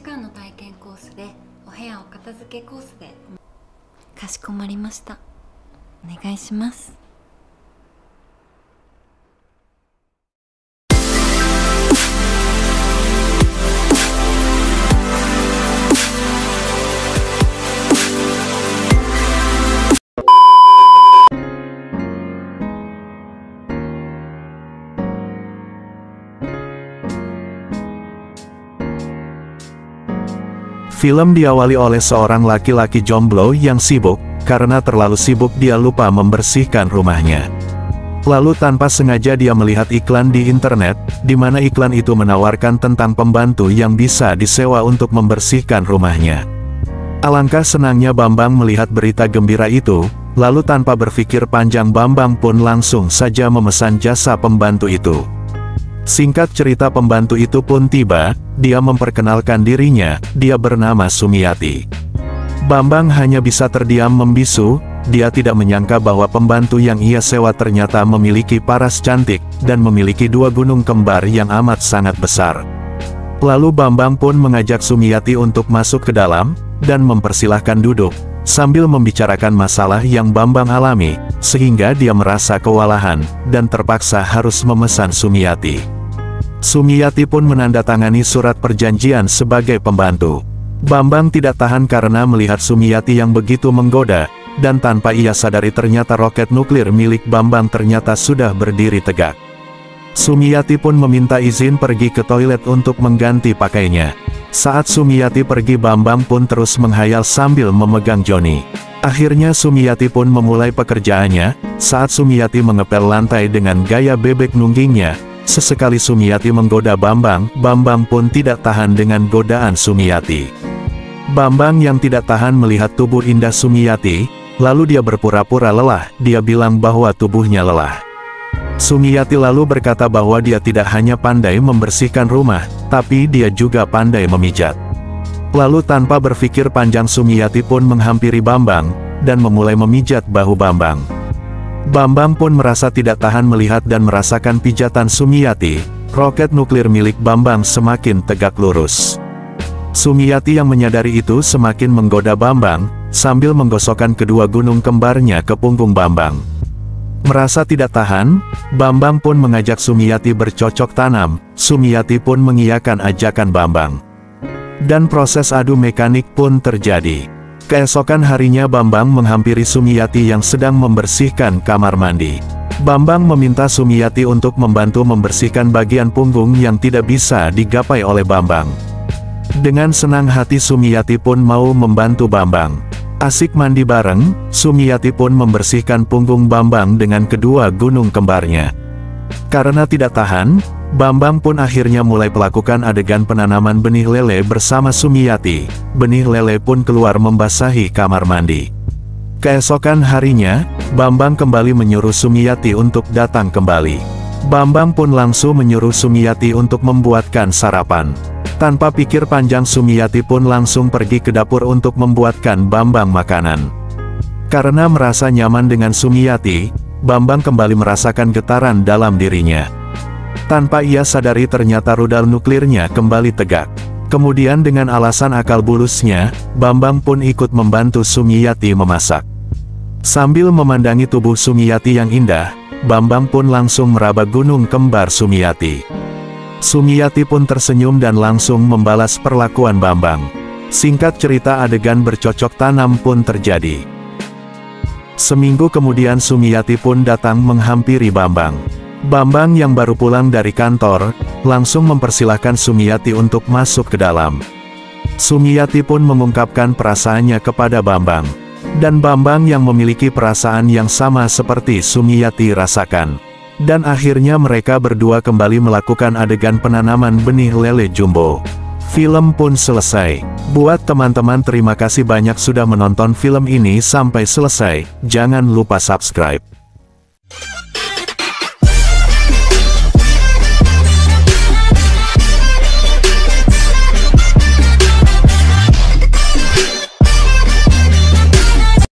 間の体験コースでお部屋お片付けコースで。かしこまりました。お願いします。Film diawali oleh seorang laki-laki jomblo yang sibuk, karena terlalu sibuk dia lupa membersihkan rumahnya. Lalu tanpa sengaja dia melihat iklan di internet, di mana iklan itu menawarkan tentang pembantu yang bisa disewa untuk membersihkan rumahnya. Alangkah senangnya Bambang melihat berita gembira itu, lalu tanpa berpikir panjang Bambang pun langsung saja memesan jasa pembantu itu. Singkat cerita pembantu itu pun tiba, dia memperkenalkan dirinya, dia bernama Sumiati. Bambang hanya bisa terdiam membisu, dia tidak menyangka bahwa pembantu yang ia sewa ternyata memiliki paras cantik, dan memiliki 2 gunung kembar yang amat sangat besar. Lalu Bambang pun mengajak Sumiati untuk masuk ke dalam, dan mempersilahkan duduk, sambil membicarakan masalah yang Bambang alami, sehingga dia merasa kewalahan, dan terpaksa harus memesan Sumiati. Sumiati pun menandatangani surat perjanjian sebagai pembantu. Bambang tidak tahan karena melihat Sumiati yang begitu menggoda, dan tanpa ia sadari ternyata roket nuklir milik Bambang ternyata sudah berdiri tegak. Sumiati pun meminta izin pergi ke toilet untuk mengganti pakainya. Saat Sumiati pergi Bambang pun terus menghayal sambil memegang Joni. Akhirnya Sumiati pun memulai pekerjaannya. Saat Sumiati mengepel lantai dengan gaya bebek nunggingnya, sesekali Sumiati menggoda Bambang, Bambang pun tidak tahan dengan godaan Sumiati. Bambang yang tidak tahan melihat tubuh indah Sumiati, lalu dia berpura-pura lelah, dia bilang bahwa tubuhnya lelah. Sumiati lalu berkata bahwa dia tidak hanya pandai membersihkan rumah, tapi dia juga pandai memijat. Lalu tanpa berpikir panjang Sumiati pun menghampiri Bambang, dan memulai memijat bahu Bambang. Bambang pun merasa tidak tahan melihat dan merasakan pijatan Sumiati, roket nuklir milik Bambang semakin tegak lurus. Sumiati yang menyadari itu semakin menggoda Bambang, sambil menggosokkan kedua gunung kembarnya ke punggung Bambang. Merasa tidak tahan, Bambang pun mengajak Sumiati bercocok tanam, Sumiati pun mengiyakan ajakan Bambang. Dan proses adu mekanik pun terjadi. Keesokan harinya Bambang menghampiri Sumiati yang sedang membersihkan kamar mandi. Bambang meminta Sumiati untuk membantu membersihkan bagian punggung yang tidak bisa digapai oleh Bambang. Dengan senang hati Sumiati pun mau membantu Bambang. Asik mandi bareng, Sumiati pun membersihkan punggung Bambang dengan kedua gunung kembarnya. Karena tidak tahan, Bambang pun akhirnya mulai melakukan adegan penanaman benih lele bersama Sumiati. Benih lele pun keluar membasahi kamar mandi. Keesokan harinya, Bambang kembali menyuruh Sumiati untuk datang kembali. Bambang pun langsung menyuruh Sumiati untuk membuatkan sarapan. Tanpa pikir panjang Sumiati pun langsung pergi ke dapur untuk membuatkan Bambang makanan. Karena merasa nyaman dengan Sumiati, Bambang kembali merasakan getaran dalam dirinya. Tanpa ia sadari ternyata rudal nuklirnya kembali tegak. Kemudian dengan alasan akal bulusnya, Bambang pun ikut membantu Sumiati memasak. Sambil memandangi tubuh Sumiati yang indah, Bambang pun langsung meraba gunung kembar Sumiati. Sumiati pun tersenyum dan langsung membalas perlakuan Bambang. Singkat cerita adegan bercocok tanam pun terjadi. Seminggu kemudian Sumiati pun datang menghampiri Bambang. Bambang yang baru pulang dari kantor, langsung mempersilahkan Sumiati untuk masuk ke dalam. Sumiati pun mengungkapkan perasaannya kepada Bambang. Dan Bambang yang memiliki perasaan yang sama seperti Sumiati rasakan. Dan akhirnya mereka berdua kembali melakukan adegan penanaman benih lele jumbo. Film pun selesai. Buat teman-teman terima kasih banyak sudah menonton film ini sampai selesai, jangan lupa subscribe.